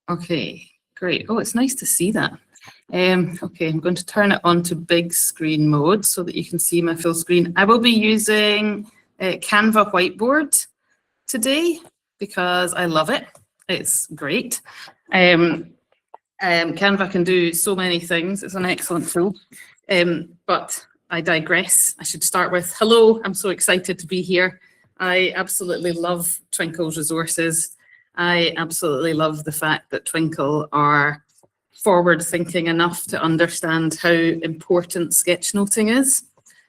Okay, great. Oh, it's nice to see that. Okay, I'm going to turn it on to big screen mode so that you can see my full screen. I will be using Canva whiteboard today because I love it. It's great. Canva can do so many things. It's an excellent tool. But I digress. I should start with, hello, I'm so excited to be here. I absolutely love Twinkl's resources. I absolutely love the fact that Twinkl are forward thinking enough to understand how important sketchnoting is.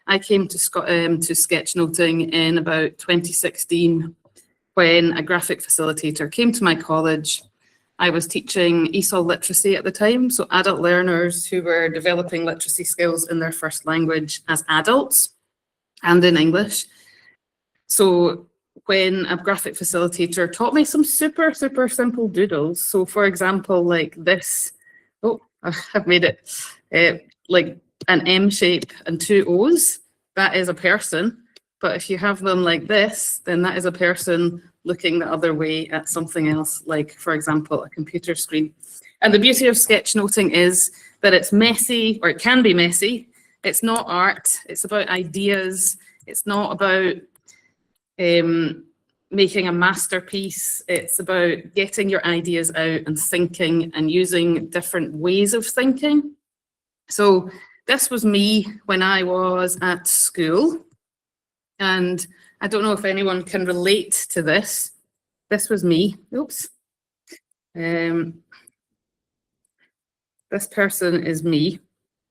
I came to sketchnoting in about 2016 when a graphic facilitator came to my college. I was teaching ESL literacy at the time, so adult learners who were developing literacy skills in their first language as adults and in English. So when a graphic facilitator taught me some super, super simple doodles. So for example, like this, oh, I've made it like an M shape and two O's, that is a person. But if you have them like this, then that is a person looking the other way at something else, like, for example, a computer screen. And the beauty of sketchnoting is that it's messy, or it can be messy. It's not art, it's about ideas. It's not about making a masterpiece. It's about getting your ideas out and thinking and using different ways of thinking. So this was me when I was at school. And I don't know if anyone can relate to this. This was me. Oops. This person is me.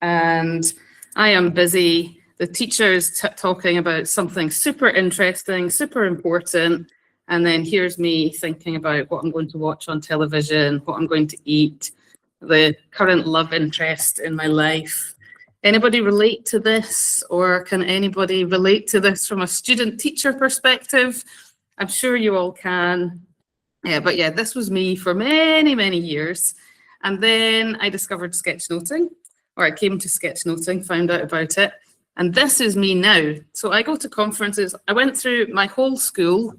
And I am busy. The teacher is talking about something super interesting, super important. And then here's me thinking about what I'm going to watch on television, what I'm going to eat, the current love interest in my life. Anybody relate to this, or can anybody relate to this from a student-teacher perspective? I'm sure you all can. Yeah, but yeah, this was me for many, many years. And then I discovered sketchnoting, or I came to sketchnoting, found out about it. And this is me now. So I go to conferences. I went through my whole school,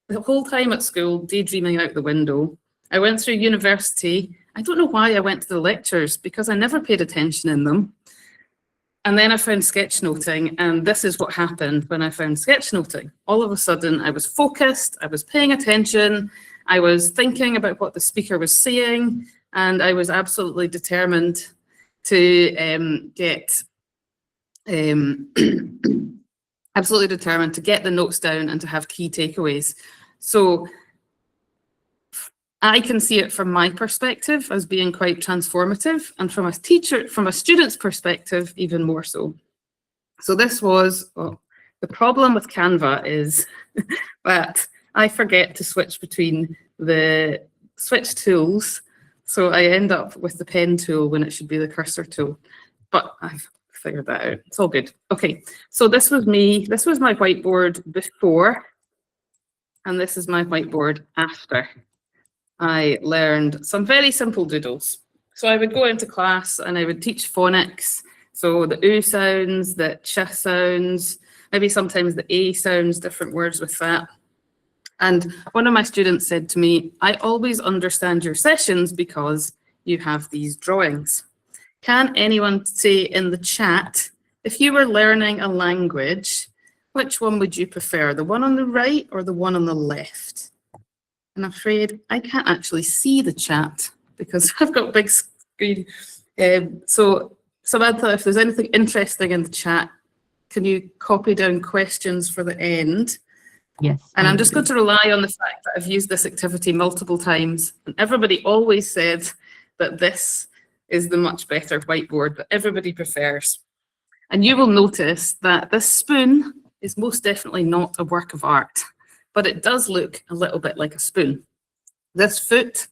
the whole time at school, daydreaming out the window. I went through university. I don't know why I went to the lectures, because I never paid attention in them. And then I found sketchnoting, and this is what happened when I found sketchnoting. All of a sudden, I was focused, I was paying attention, I was thinking about what the speaker was saying, and I was absolutely determined to get the notes down and to have key takeaways. So I can see it from my perspective as being quite transformative, and from a student's perspective, even more so. So this was, the problem with Canva is that I forget to switch between the switch tools. So I end up with the pen tool when it should be the cursor tool, but I've figured that out. It's all good. Okay, so this was me. This was my whiteboard before, and this is my whiteboard after. I learned some very simple doodles. So I would go into class and I would teach phonics. So the oo sounds, the ch sounds, maybe sometimes the a sounds, different words with that. And one of my students said to me, I always understand your sessions because you have these drawings. Can anyone say in the chat, if you were learning a language, which one would you prefer, the one on the right or the one on the left? I'm afraid I can't actually see the chat because I've got a big screen. So Samantha, if there's anything interesting in the chat, can you copy down questions for the end? Yes. And I'm just going to rely on the fact that I've used this activity multiple times, and everybody always said that this is the much better whiteboard that everybody prefers. And you will notice that this spoon is most definitely not a work of art, but it does look a little bit like a spoon. This foot,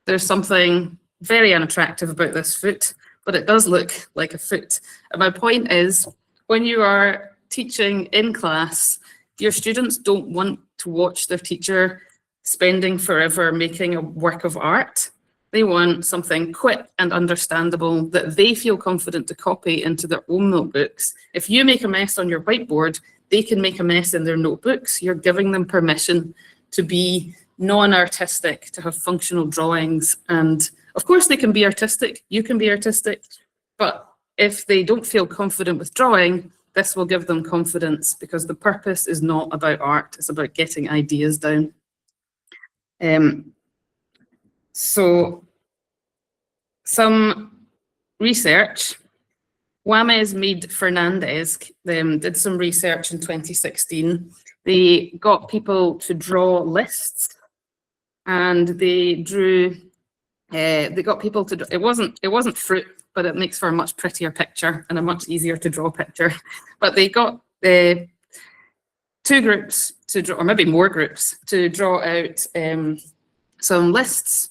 there's something very unattractive about this foot, but it does look like a foot. And my point is, when you are teaching in class, your students don't want to watch their teacher spending forever making a work of art. They want something quick and understandable that they feel confident to copy into their own notebooks. If you make a mess on your whiteboard, they can make a mess in their notebooks. You're giving them permission to be non-artistic, to have functional drawings. And of course they can be artistic, you can be artistic, but if they don't feel confident with drawing, this will give them confidence, because the purpose is not about art, it's about getting ideas down. So some research. Juanes Mead Fernandez did some research in 2016. They got people to draw lists, and they drew. They got people to. It wasn't fruit, but it makes for a much prettier picture and a much easier to draw picture. But they got 2 groups to draw, or maybe more groups, to draw out some lists,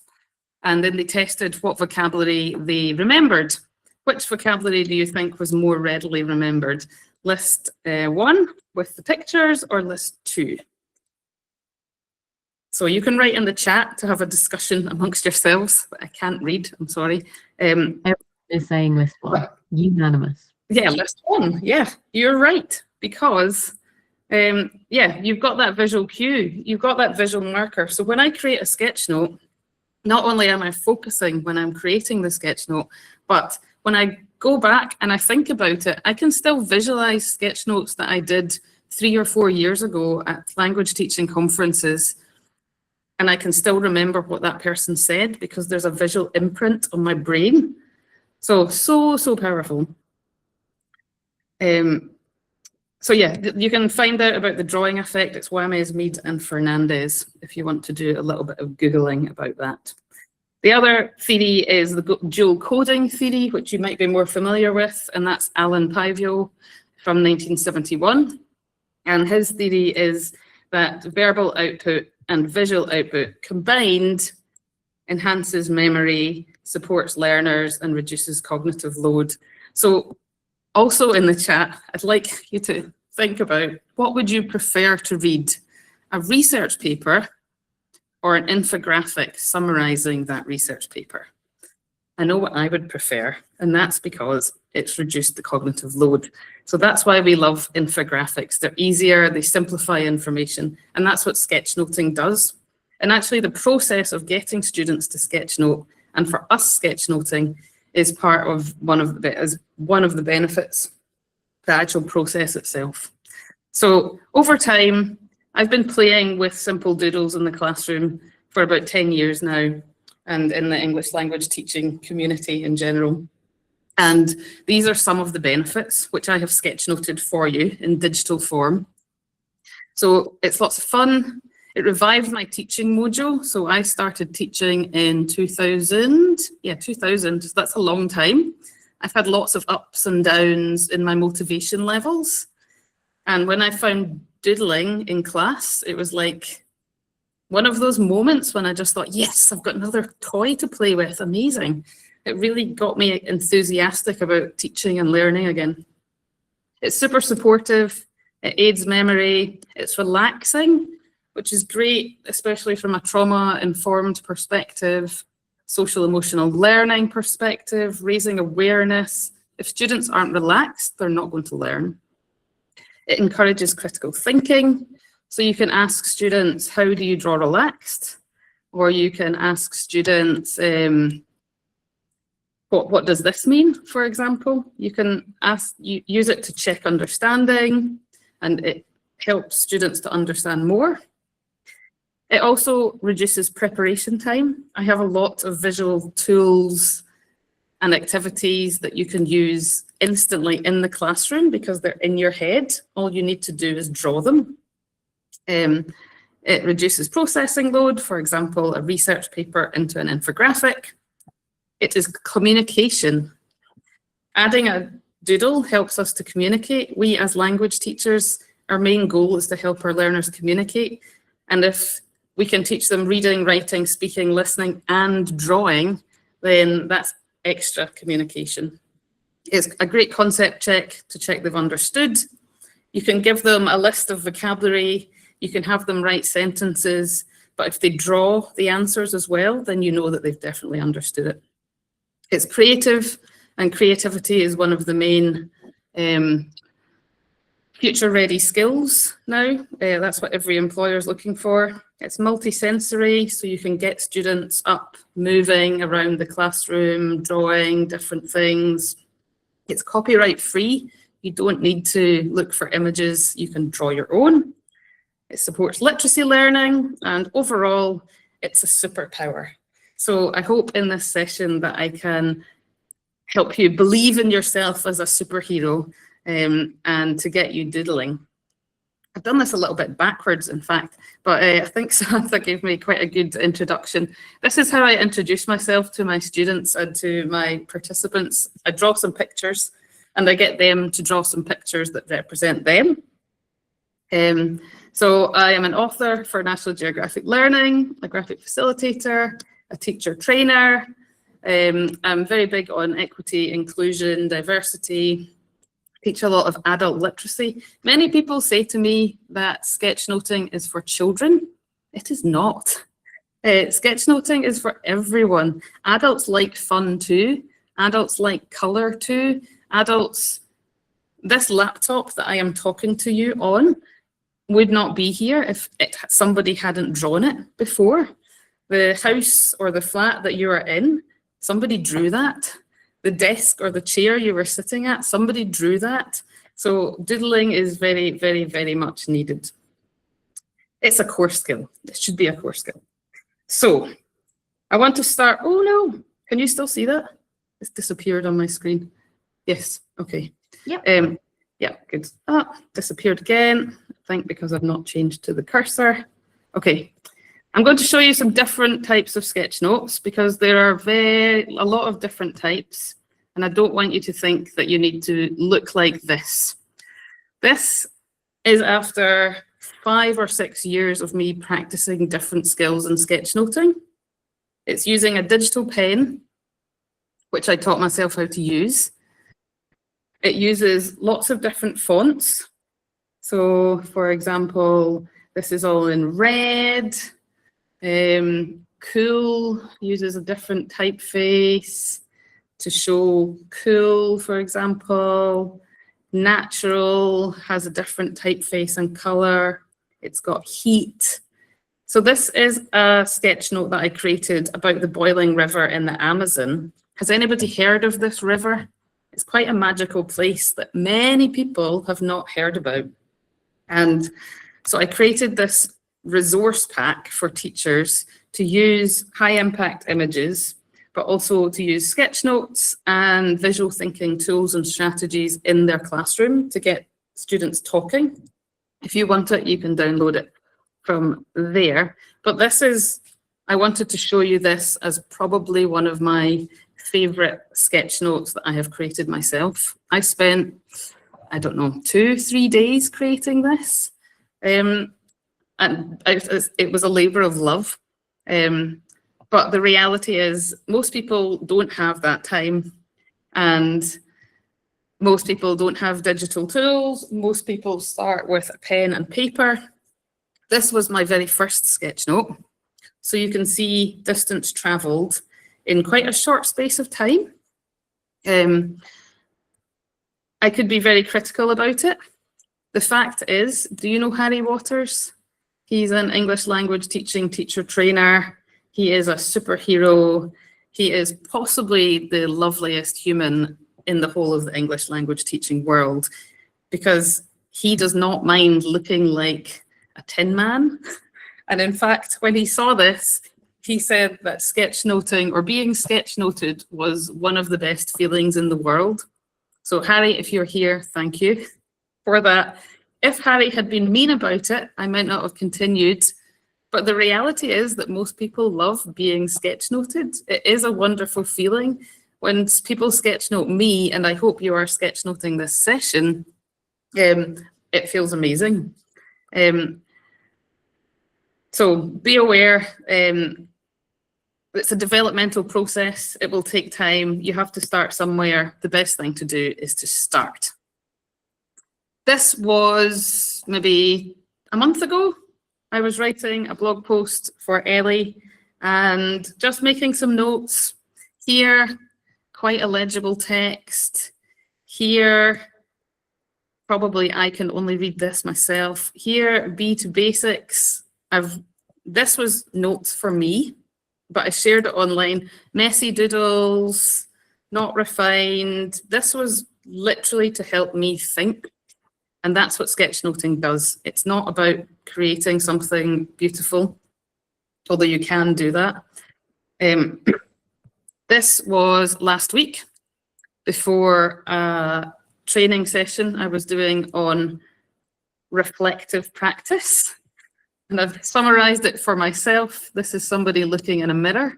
and then they tested what vocabulary they remembered. Which vocabulary do you think was more readily remembered? List 1 with the pictures, or list 2? So you can write in the chat to have a discussion amongst yourselves. I can't read, I'm sorry. Everyone is saying list 1, unanimous. Yeah, list 1, yeah, you're right, because yeah, you've got that visual cue, you've got that visual marker. So when I create a sketch note, not only am I focusing when I'm creating the sketch note, but when I go back and I think about it, I can still visualize sketch notes that I did 3 or 4 years ago at language teaching conferences. And I can still remember what that person said, because there's a visual imprint on my brain. So powerful. So yeah, you can find out about the drawing effect. It's Juanes, Mead and Fernandez, if you want to do a little bit of Googling about that. The other theory is the dual coding theory, which you might be more familiar with, and that's Alan Pivio from 1971. And his theory is that verbal output and visual output combined enhances memory, supports learners, and reduces cognitive load. So also in the chat, I'd like you to think about, what would you prefer to read? A research paper or an infographic summarizing that research paper? I know what I would prefer, and that's because it's reduced the cognitive load. So that's why we love infographics. They're easier, they simplify information, and that's what sketchnoting does. And actually the process of getting students to sketchnote, and for us sketchnoting, is part of one of the benefits, the actual process itself. So over time, I've been playing with simple doodles in the classroom for about 10 years now, and in the English language teaching community in general. And these are some of the benefits which I have sketchnoted for you in digital form. So it's lots of fun. It revived my teaching mojo. So I started teaching in 2000. Yeah, 2000, that's a long time. I've had lots of ups and downs in my motivation levels. And when I found doodling in class, it was like one of those moments when I just thought, yes, I've got another toy to play with, amazing. It really got me enthusiastic about teaching and learning again. It's super supportive, it aids memory, it's relaxing, which is great, especially from a trauma-informed perspective, social emotional learning perspective, raising awareness. If students aren't relaxed, they're not going to learn. It encourages critical thinking. So you can ask students, how do you draw relaxed? Or you can ask students, what does this mean, for example? You can use it to check understanding, and it helps students to understand more. It also reduces preparation time. I have a lot of visual tools and activities that you can use instantly in the classroom because they're in your head. All you need to do is draw them. It reduces processing load, for example, a research paper into an infographic. It is communication. Adding a doodle helps us to communicate. We as language teachers, our main goal is to help our learners communicate. And if we can teach them reading, writing, speaking, listening, and drawing, then that's extra communication. It's a great concept check to check they've understood. You can give them a list of vocabulary. You can have them write sentences, but if they draw the answers as well, then you know that they've definitely understood it. It's creative, and creativity is one of the main future-ready skills now. That's what every employer is looking for. It's multi-sensory, so you can get students up, moving around the classroom, drawing different things. It's copyright-free. You don't need to look for images. You can draw your own. It supports literacy learning, and overall, it's a superpower. So I hope in this session that I can help you believe in yourself as a superhero, and to get you doodling. I've done this a little bit backwards, in fact, but I think Samantha gave me quite a good introduction. This is how I introduce myself to my students and to my participants. I draw some pictures and I get them to draw some pictures that represent them. So I am an author for National Geographic Learning, a graphic facilitator, a teacher trainer. I'm very big on equity, inclusion, diversity. Teach a lot of adult literacy. Many people say to me that sketchnoting is for children. It is not. Sketchnoting is for everyone. Adults like fun too. Adults like color too. Adults, this laptop that I am talking to you on would not be here if somebody hadn't drawn it before. The house or the flat that you are in, somebody drew that. The desk or the chair you were sitting at, somebody drew that. So doodling is very, very, very much needed. It's a core skill. It should be a core skill. So I want to start. Oh no, can you still see that? It's disappeared on my screen. Yes, okay. Yep. Yeah, good. Ah, disappeared again. I think because I've not changed to the cursor. Okay. I'm going to show you some different types of sketch notes because there are a lot of different types, and I don't want you to think that you need to look like this. This is after 5 or 6 years of me practicing different skills in sketchnoting. It's using a digital pen, which I taught myself how to use. It uses lots of different fonts. So, for example, this is all in red. Cool uses a different typeface to show cool, for example. Natural has a different typeface and color. It's got heat. So this is a sketch note that I created about the boiling river in the Amazon. Has anybody heard of this river? It's quite a magical place that many people have not heard about. And so I created this resource pack for teachers to use high impact images, but also to use sketch notes and visual thinking tools and strategies in their classroom to get students talking. If you want it, you can download it from there. But this is, I wanted to show you this as probably one of my favorite sketch notes that I have created myself. I spent, I don't know, 2-3 days creating this. And it was a labor of love. But the reality is most people don't have that time, and most people don't have digital tools. Most people start with a pen and paper. This was my very first sketch note. So you can see distance traveled in quite a short space of time. I could be very critical about it. The fact is, do you know Harry Waters? He's an English language teaching teacher trainer. He is a superhero. He is possibly the loveliest human in the whole of the English language teaching world because he does not mind looking like a tin man. And in fact, when he saw this, he said that sketchnoting or being sketchnoted was one of the best feelings in the world. So Harry, if you're here, thank you for that. If Harry had been mean about it, I might not have continued. But the reality is that most people love being sketchnoted. It is a wonderful feeling when people sketchnote me, and I hope you are sketchnoting this session. It feels amazing. So be aware, it's a developmental process. It will take time. You have to start somewhere. The best thing to do is to start. This was maybe a month ago. I was writing a blog post for Ellie and just making some notes. Here, quite illegible text. Here, probably I can only read this myself. Here, B to basics. This was notes for me, but I shared it online. Messy doodles, not refined. This was literally to help me think. And that's what sketchnoting does. It's not about creating something beautiful, although you can do that. This was last week before a training session I was doing on reflective practice. And I've summarized it for myself. This is somebody looking in a mirror.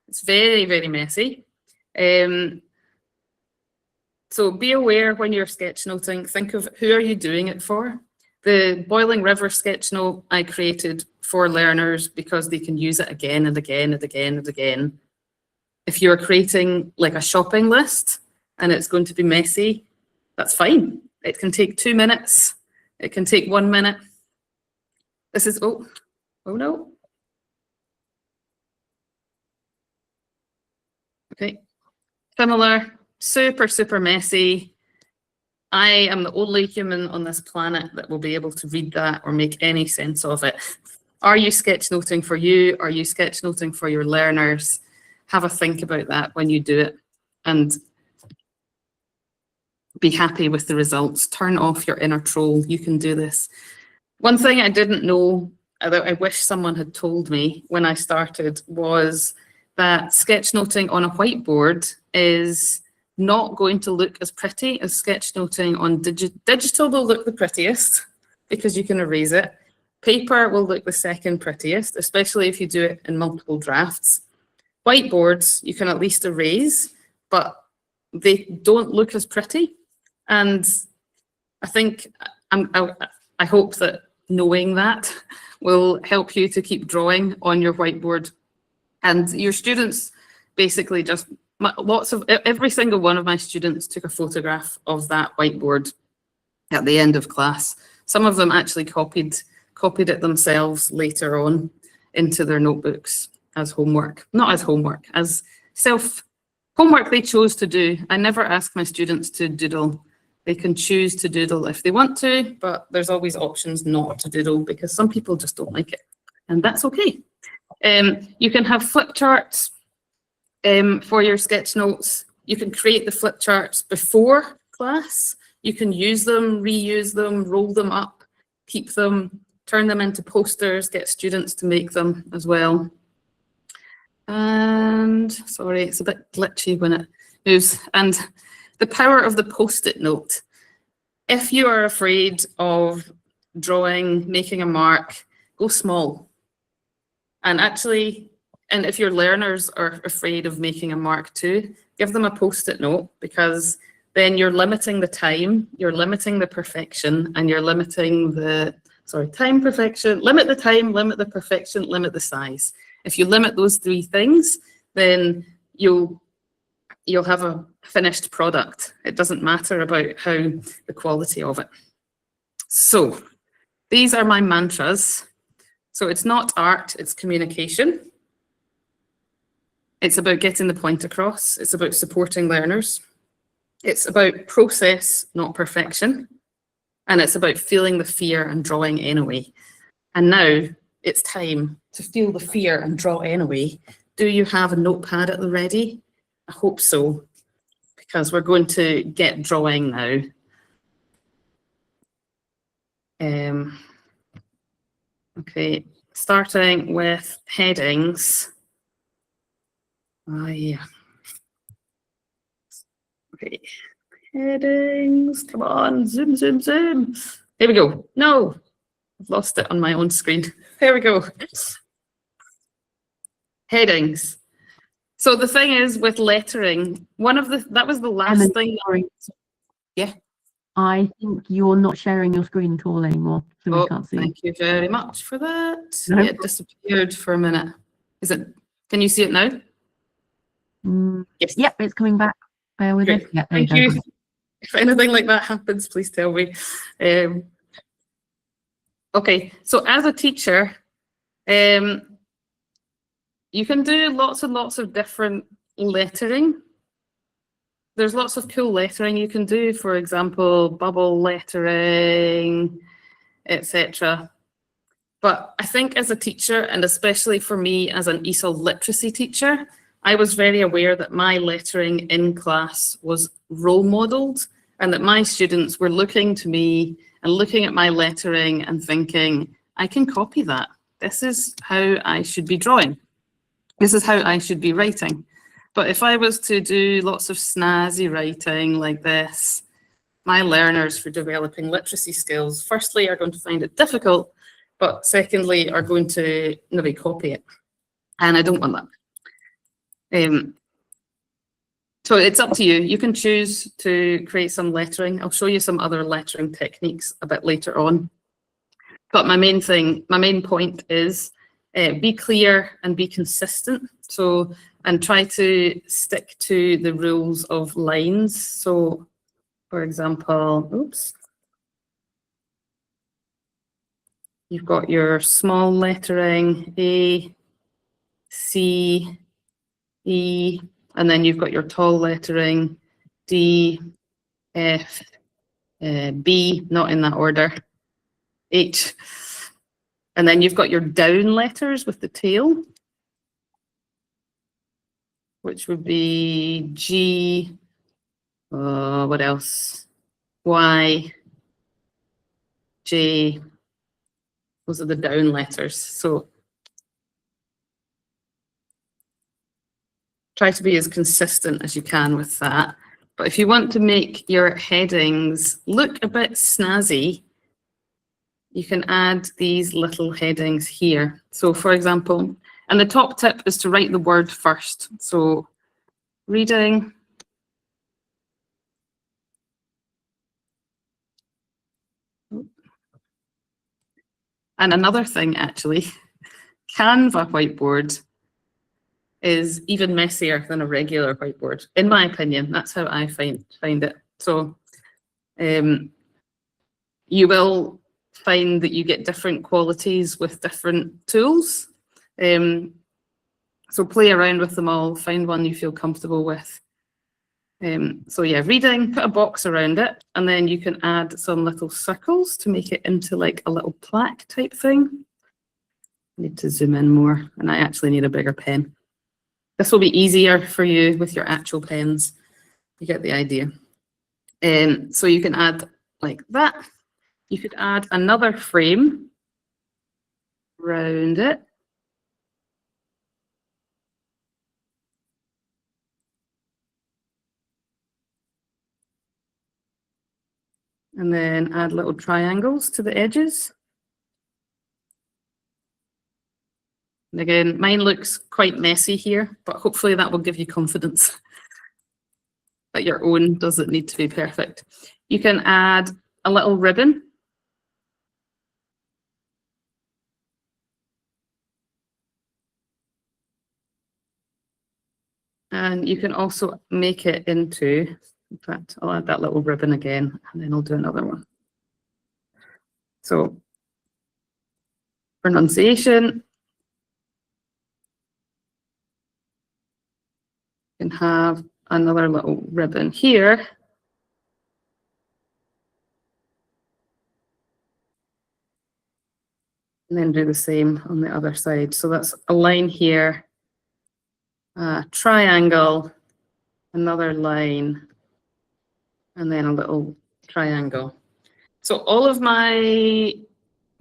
It's very, very messy. So be aware when you're sketchnoting, think of who are you doing it for. The Boiling River sketchnote I created for learners because they can use it again and again and again and again. If you're creating like a shopping list and it's going to be messy, that's fine. It can take 2 minutes. It can take 1 minute. This is, oh no. Okay, similar, super, super messy. I am the only human on this planet that will be able to read that or make any sense of it. Are you sketchnoting for you? Are you sketchnoting for your learners? Have a think about that when you do it and be happy with the results. Turn off your inner troll. You can do this. One thing I didn't know that I wish someone had told me when I started was that sketchnoting on a whiteboard is not going to look as pretty as sketchnoting on digital will look the prettiest because you can erase it. Paper will look the second prettiest, especially if you do it in multiple drafts. Whiteboards, you can at least erase, but they don't look as pretty. And I think, I hope that knowing that will help you to keep drawing on your whiteboard. And your students basically just, every single one of my students took a photograph of that whiteboard at the end of class. Some of them actually copied it themselves later on into their notebooks as homework. Not as homework, as homework they chose to do. I never ask my students to doodle. They can choose to doodle if they want to, but there's always options not to doodle because some people just don't like it, and that's okay. You can have flip charts for your sketch notes. You can create the flip charts before class. You can use them, reuse them, roll them up, keep them, turn them into posters, get students to make them as well. And sorry, it's a bit glitchy when it moves. And the power of the Post-it note. If you are afraid of drawing, making a mark, go small. And actually, and if your learners are afraid of making a mark too, give them a Post-it note, because then you're limiting the time, you're limiting the perfection, and you're limiting the, time, perfection, limit the time, limit the perfection, limit the size. If you limit those 3 things, then you'll have a finished product. It doesn't matter about how the quality of it. So these are my mantras. So it's not art, it's communication. It's about getting the point across. It's about supporting learners. It's about process, not perfection. And it's about feeling the fear and drawing anyway. And now it's time to feel the fear and draw anyway. Do you have a notepad at the ready? I hope so, because we're going to get drawing now. Okay, starting with headings. Yeah. Okay, headings, come on, zoom, zoom, zoom. Here we go. No, I've lost it on my own screen. There we go. Headings. So the thing is with lettering, that was the last Emily, thing. sorry. Yeah. I think you're not sharing your screen at all anymore, so we can't see. Thank you very much for that. No. It disappeared for a minute. Can you see it now? Yes. Yep, it's coming back. Bear with us. Yep, Thank you. If anything like that happens, please tell me. Okay, so as a teacher, you can do lots and lots of different lettering. there's lots of cool lettering you can do, for example, bubble lettering, etc. But I think as a teacher, and especially for me as an ESL literacy teacher, I was very aware that my lettering in class was role modeled and that my students were looking to me and looking at my lettering and thinking, I can copy that. This is how I should be drawing. This is how I should be writing. But if I was to do lots of snazzy writing like this, my learners for developing literacy skills, firstly, are going to find it difficult, but secondly, are going to maybe copy it. And I don't want that. So it's up to you. You can choose to create some lettering. I'll show you some other lettering techniques a bit later on. But my main point is be clear and be consistent. So, and try to stick to the rules of lines. So, for example, oops. You've got your small lettering, A, C, E, and then you've got your tall lettering, D, F, B, not in that order, H. And then you've got your down letters with the tail, which would be G, what else? Y, J, those are the down letters. So try to be as consistent as you can with that. But if you want to make your headings look a bit snazzy, you can add these little headings here. So for example, and the top tip is to write the word first. So reading. And another thing, actually, Canva whiteboard is even messier than a regular whiteboard, in my opinion. That's how I find it. So you will find that you get different qualities with different tools. So play around with them all, find one you feel comfortable with. So yeah, reading, put a box around it, and then you can add some little circles to make it into like a little plaque type thing. I need to zoom in more, and I actually need a bigger pen. This will be easier for you with your actual pens. You get the idea. So you can add like that. You could add another frame around it. And then add little triangles to the edges. And again, mine looks quite messy here, but hopefully that will give you confidence that your own doesn't need to be perfect. You can add a little ribbon. And you can also make it into, in fact, I'll add that little ribbon again, and then I'll do another one. So pronunciation. You can have another little ribbon here. And then do the same on the other side. So that's a line here, a triangle, another line, and then a little triangle. So all of my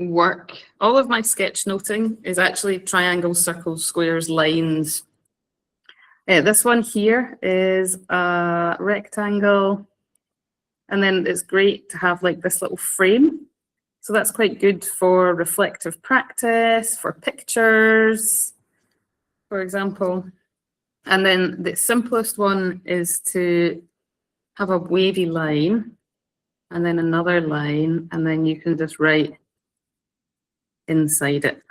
work, all of my sketchnoting is actually triangles, circles, squares, lines. This one here is a rectangle, and then it's great to have like this little frame. So that's quite good for reflective practice, for pictures, for example. And then the simplest one is to have a wavy line and then another line, and then you can just write inside it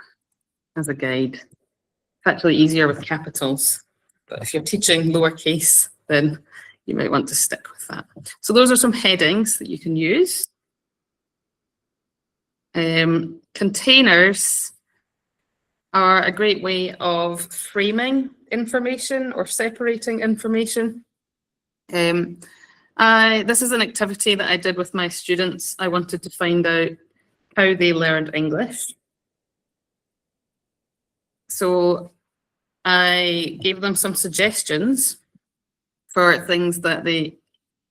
as a guide. It's actually easier with capitals, but if you're teaching lowercase, then you might want to stick with that. So those are some headings that you can use. Containers are a great way of framing information or separating information. This is an activity that I did with my students. I wanted to find out how they learned English. So I gave them some suggestions for things that they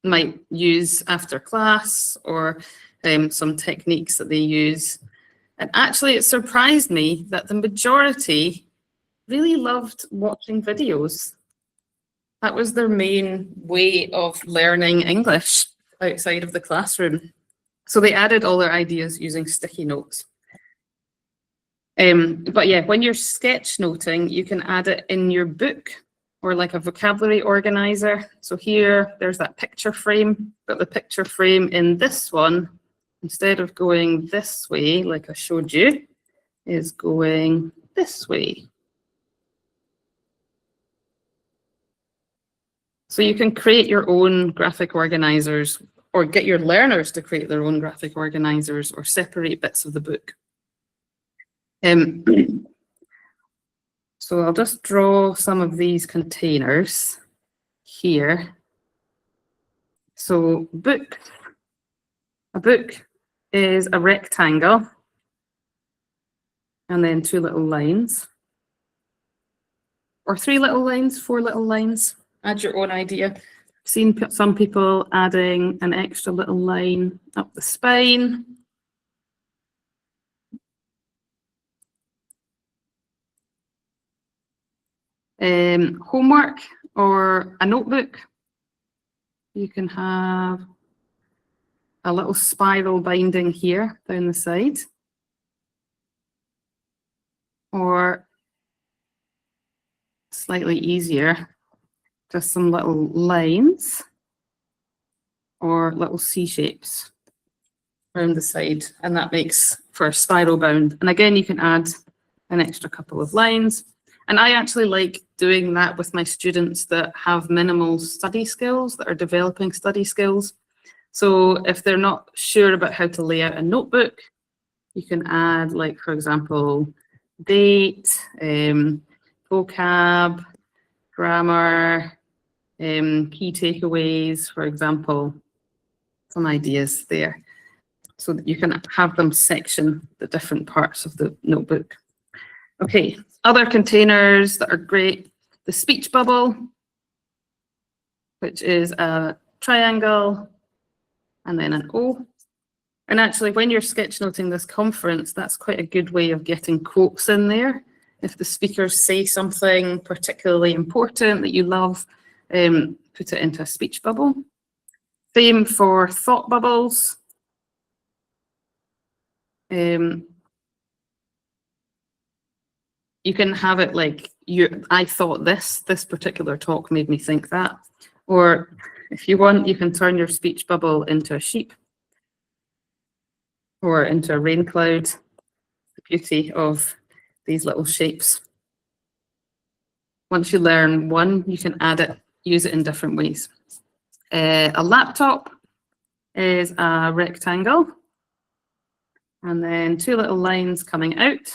might use after class, or some techniques that they use. And actually it surprised me that the majority really loved watching videos. That was their main way of learning English outside of the classroom. So they added all their ideas using sticky notes. But yeah, when you're sketchnoting, you can add it in your book or like a vocabulary organizer. So here, there's that picture frame, but the picture frame in this one, instead of going this way, like I showed you, is going this way. So you can create your own graphic organizers, or get your learners to create their own graphic organizers, or separate bits of the book. So I'll just draw some of these containers here. So a book is a rectangle and then 2 little lines, or 3 little lines, 4 little lines. Add your own idea. I've seen some people adding an extra little line up the spine. Homework or a notebook, you can have a little spiral binding here down the side, or slightly easier, just some little lines or little C shapes around the side, and that makes for a spiral bound. And again, you can add an extra couple of lines. And I actually like doing that with my students that have minimal study skills, that are developing study skills. So if they're not sure about how to lay out a notebook, you can add, like, for example, date, vocab, grammar, key takeaways, for example, some ideas there, so that you can have them section the different parts of the notebook. Okay, other containers that are great, the speech bubble, which is a triangle and then an O. And actually, when you're sketchnoting this conference, that's quite a good way of getting quotes in there. If the speakers say something particularly important that you love, put it into a speech bubble. Same for thought bubbles. You can have it like, I thought this particular talk made me think that. Or if you want, you can turn your speech bubble into a sheep or into a rain cloud. The beauty of these little shapes. Once you learn one, you can add it, use it in different ways. A laptop is a rectangle, and then 2 little lines coming out,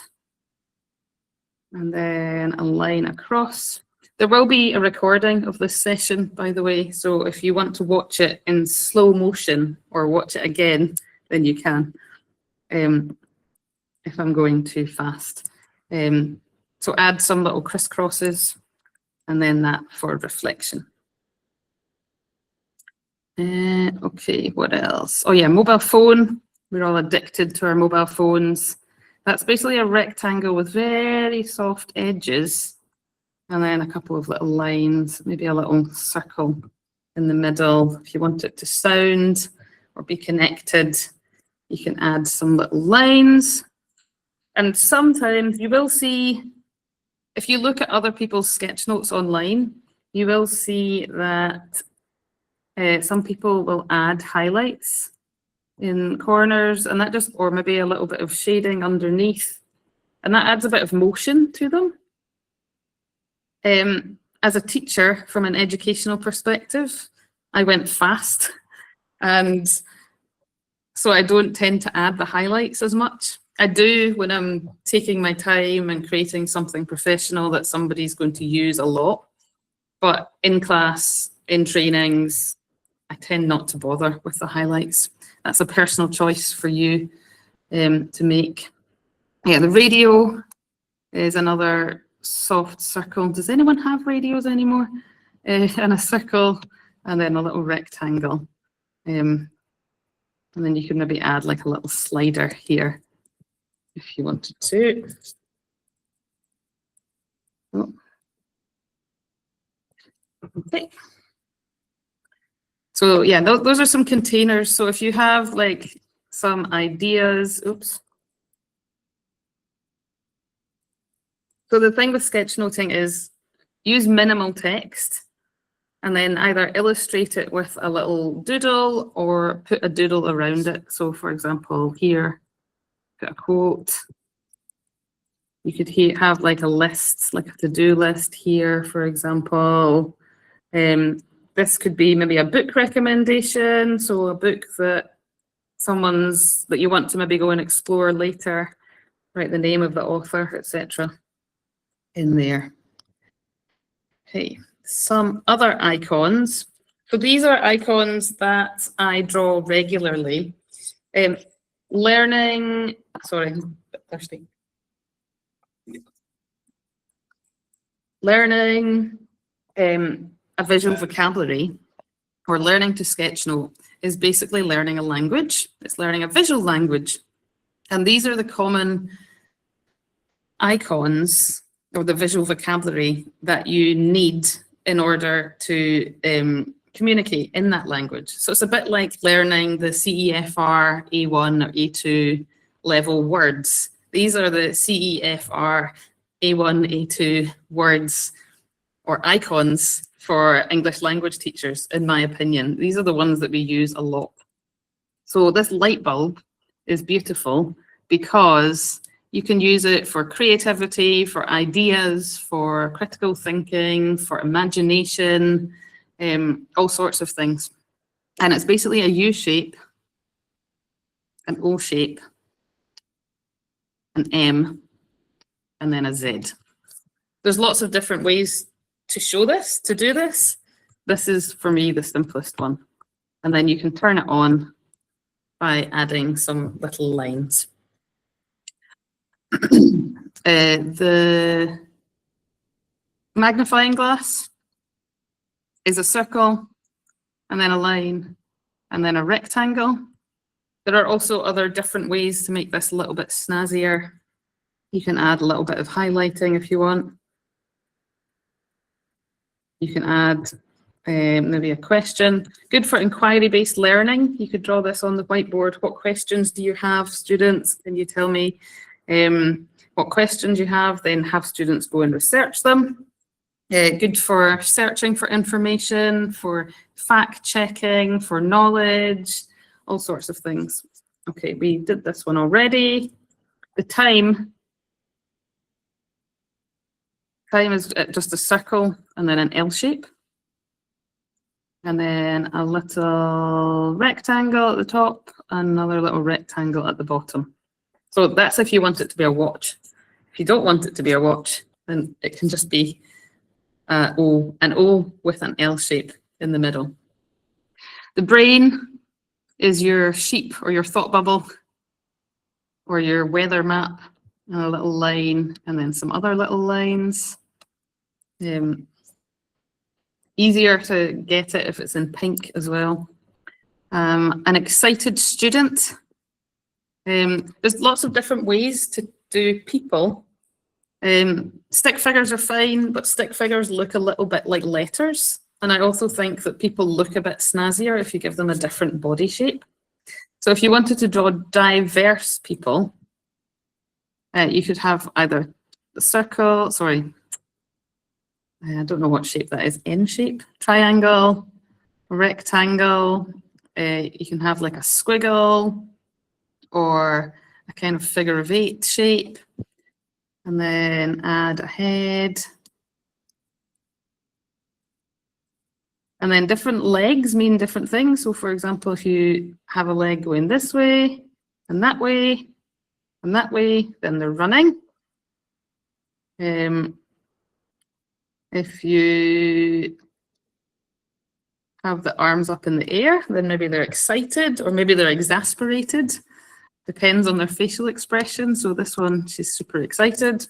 and then a line across. There will be a recording of this session, by the way, so if you want to watch it in slow motion or watch it again, then you can, if I'm going too fast. So add some little crisscrosses, and then that for reflection. Okay, what else? Oh yeah, mobile phone. We're all addicted to our mobile phones. That's basically a rectangle with very soft edges, and then a couple of little lines, maybe a little circle in the middle. If you want it to sound or be connected, you can add some little lines. And sometimes you will see, if you look at other people's sketch notes online, you will see that some people will add highlights in corners, and that just, or maybe a little bit of shading underneath, and that adds a bit of motion to them. As a teacher, from an educational perspective, I went fast, and so I don't tend to add the highlights as much. I do when I'm taking my time and creating something professional that somebody's going to use a lot, but in class, in trainings, I tend not to bother with the highlights. That's a personal choice for you to make. Yeah, the radio is another soft circle. Does anyone have radios anymore? And a circle, and then a little rectangle. And then you can maybe add like a little slider here if you wanted to. Oh. Okay. So yeah, those are some containers. So if you have like some ideas, oops. So the thing with sketchnoting is use minimal text and then either illustrate it with a little doodle or put a doodle around it. So for example, here, put a quote. You could have like a list, like a to-do list here, for example. This could be maybe a book recommendation. So a book that that you want to maybe go and explore later, write the name of the author, etc. in there. Okay, some other icons. So these are icons that I draw regularly. Learning, sorry, I'm a bit thirsty. Learning a visual vocabulary or learning to sketchnote is basically learning a language. It's learning a visual language. And these are the common icons or the visual vocabulary that you need in order to communicate in that language. So it's a bit like learning the CEFR A1 or A2 level words. These are the CEFR A1, A2 words or icons for English language teachers, in my opinion. These are the ones that we use a lot. So this light bulb is beautiful because you can use it for creativity, for ideas, for critical thinking, for imagination, all sorts of things. And it's basically a U shape, an O shape, an M, and then a Z. There's lots of different ways to show this, to do this. This is, for me, the simplest one. And then you can turn it on by adding some little lines. The magnifying glass is a circle, and then a line, and then a rectangle. There are also other different ways to make this a little bit snazzier. You can add a little bit of highlighting if you want. You can add maybe a question. Good for inquiry-based learning. You could draw this on the whiteboard. What questions do you have, students? Can you tell me what questions you have? Then have students go and research them. Good for searching for information, for fact-checking, for knowledge, all sorts of things. Okay, we did this one already. The time is just a circle and then an L shape. And then a little rectangle at the top, and another little rectangle at the bottom. So that's if you want it to be a watch. If you don't want it to be a watch, then it can just be an O with an L shape in the middle. The brain is your sheep or your thought bubble or your weather map, and a little line, and then some other little lines. Easier to get it if it's in pink as well. An excited student. There's lots of different ways to do people. Stick figures are fine, but stick figures look a little bit like letters. And I also think that people look a bit snazzier if you give them a different body shape. So if you wanted to draw diverse people, you could have either the circle, sorry, I don't know what shape that is, N shape, triangle, rectangle. You can have like a squiggle or a kind of figure of 8 shape, and then add a head. And then different legs mean different things. So for example, if you have a leg going this way, and that way, and that way, then they're running. If you have the arms up in the air, then maybe they're excited or maybe they're exasperated. Depends on their facial expression. So this one, she's super excited.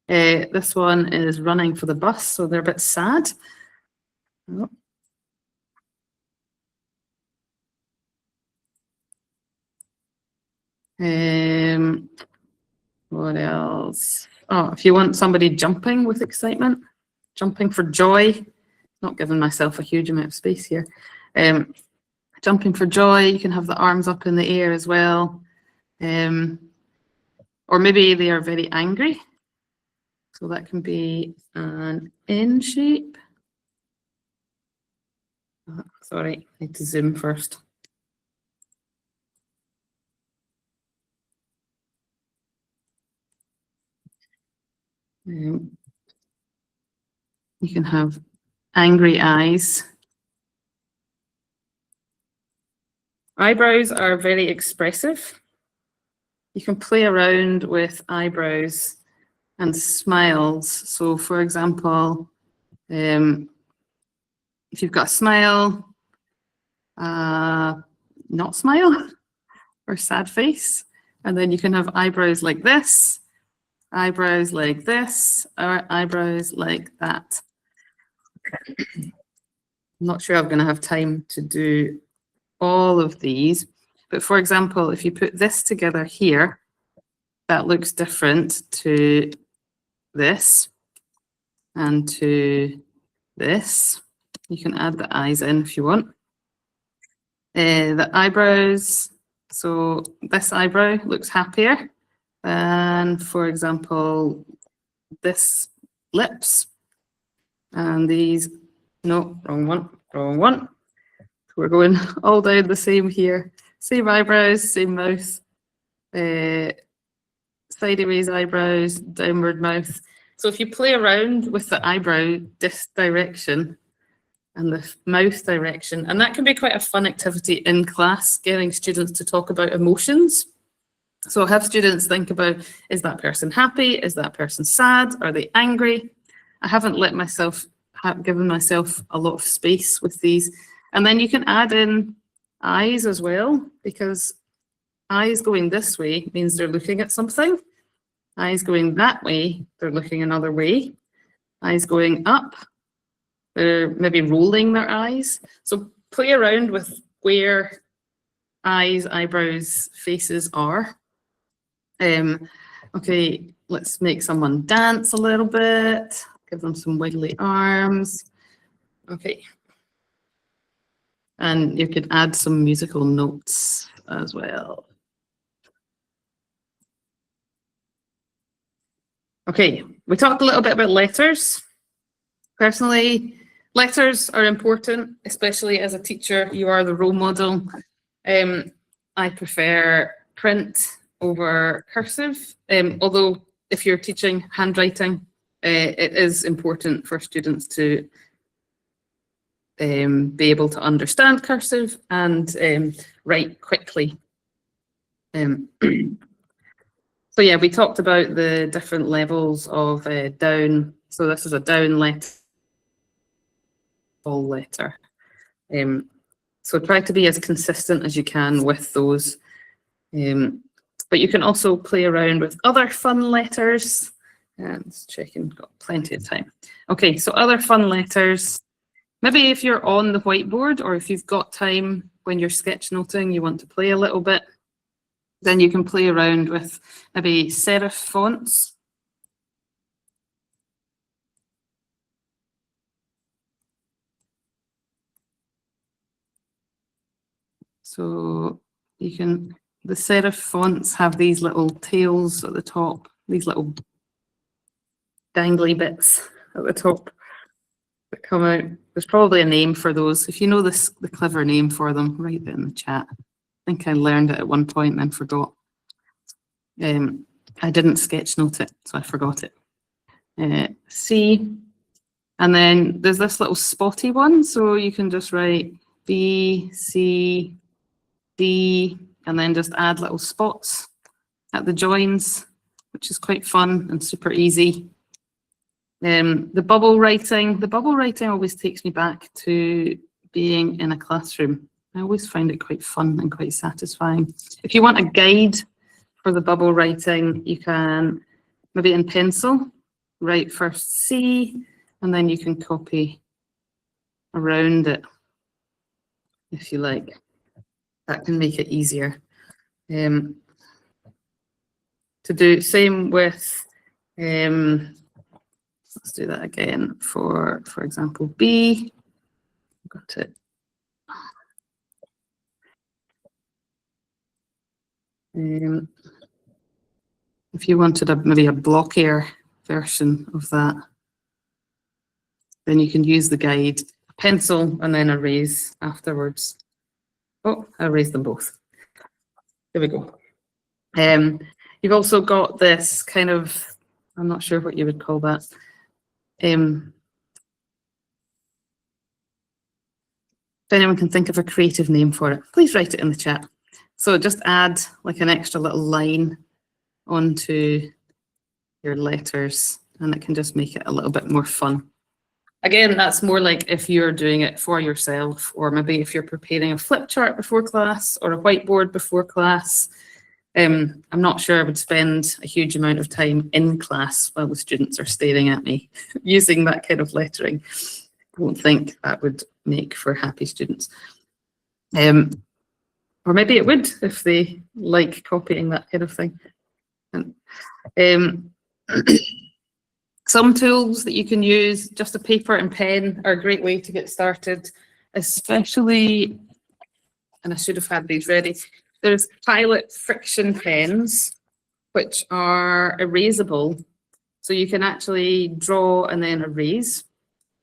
This one is running for the bus, so they're a bit sad. Oh. What else? Oh, if you want somebody jumping with excitement, jumping for joy, not giving myself a huge amount of space here. Jumping for joy, you can have the arms up in the air as well. Or maybe they are very angry. So that can be an N shape. Oh, sorry, I need to zoom first. You can have angry eyes. Eyebrows are very expressive. You can play around with eyebrows and smiles. So for example, if you've got a smile, not smile, or sad face, and then you can have eyebrows like this, eyebrows like this, or eyebrows like that. I'm not sure I'm going to have time to do all of these, but for example, if you put this together here, that looks different to this and to this. You can add the eyes in if you want. The eyebrows, so this eyebrow looks happier than, for example, this lips. And these, no, wrong one, wrong one. We're going all down the same here. Same eyebrows, same mouth. Sideways eyebrows, downward mouth. So if you play around with the eyebrow this direction and the mouth direction, and that can be quite a fun activity in class, getting students to talk about emotions. So have students think about, is that person happy? Is that person sad? Are they angry? I haven't given myself a lot of space with these. And then you can add in eyes as well, because eyes going this way means they're looking at something. Eyes going that way, they're looking another way. Eyes going up, they're maybe rolling their eyes. So play around with where eyes, eyebrows, faces are. Okay, let's make someone dance a little bit. Give them some wiggly arms. Okay. And you could add some musical notes as well. Okay, we talked a little bit about letters. Personally, letters are important, especially as a teacher. You are the role model. I prefer print over cursive, although if you're teaching handwriting, it is important for students to be able to understand cursive and write quickly. So yeah, we talked about the different levels of down. So this is a down letter, full letter. So try to be as consistent as you can with those. But you can also play around with other fun letters. Just checking, got plenty of time. Okay, so other fun letters. Maybe if you're on the whiteboard or if you've got time when you're sketchnoting, you want to play a little bit, then you can play around with maybe serif fonts. So you can, the serif fonts have these little tails at the top, these little dangly bits at the top that come out. There's probably a name for those. If you know the clever name for them, write it in the chat. I think I learned it at one point and then forgot. I didn't sketchnote it, so I forgot it. C, and then there's this little spotty one, so you can just write B, C, D, and then just add little spots at the joins, which is quite fun and super easy. The bubble writing always takes me back to being in a classroom. I always find it quite fun and quite satisfying. If you want a guide for the bubble writing, you can maybe in pencil, write first C, and then you can copy around it if you like. That can make it easier. To do same with, let's do that again for example, B. Got it. If you wanted maybe a blockier version of that, then you can use the guide, pencil, and then erase afterwards. Oh, I erased them both. There we go. You've also got this kind of, I'm not sure what you would call that. If anyone can think of a creative name for it, please write it in the chat. So just add like an extra little line onto your letters, and it can just make it a little bit more fun. Again, that's more like if you're doing it for yourself, or maybe if you're preparing a flip chart before class or a whiteboard before class. I'm not sure I would spend a huge amount of time in class while the students are staring at me using that kind of lettering. I don't think that would make for happy students. Or maybe it would if they like copying that kind of thing. Some tools that you can use, just a paper and pen, are a great way to get started, especially, and I should have had these ready, there's Pilot friction pens, which are erasable. So you can actually draw and then erase.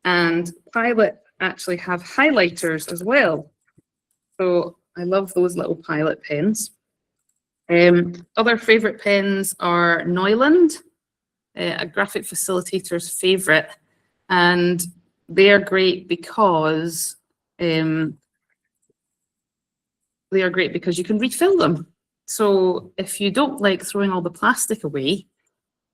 And Pilot actually have highlighters as well. So I love those little Pilot pens. Other favorite pens are Neuland, a graphic facilitator's favorite, and they are great because you can refill them. So if you don't like throwing all the plastic away,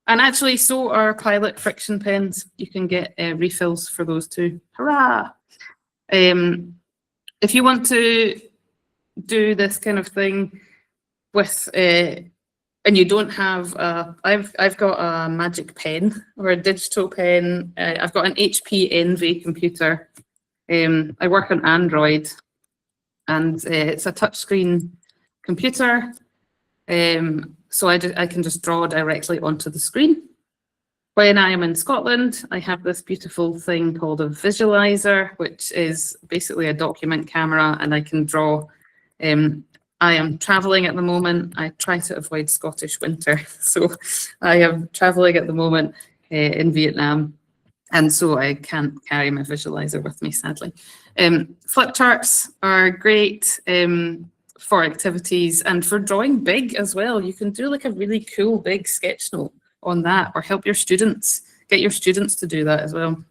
and actually so are Pilot friction pens, you can get refills for those too. Hurrah! If you want to do this kind of thing with and you don't have I've got a magic pen or a digital pen. I've got an HP Envy computer. I work on Android, and it's a touchscreen computer. So I can just draw directly onto the screen. When I am in Scotland, I have this beautiful thing called a visualizer, which is basically a document camera, and I can draw. I am traveling at the moment. I try to avoid Scottish winter. So I am traveling at the moment in Vietnam. And so I can't carry my visualizer with me, sadly. Flip charts are great for activities and for drawing big as well. You can do like a really cool big sketch note on that, or help your students, get your students to do that as well.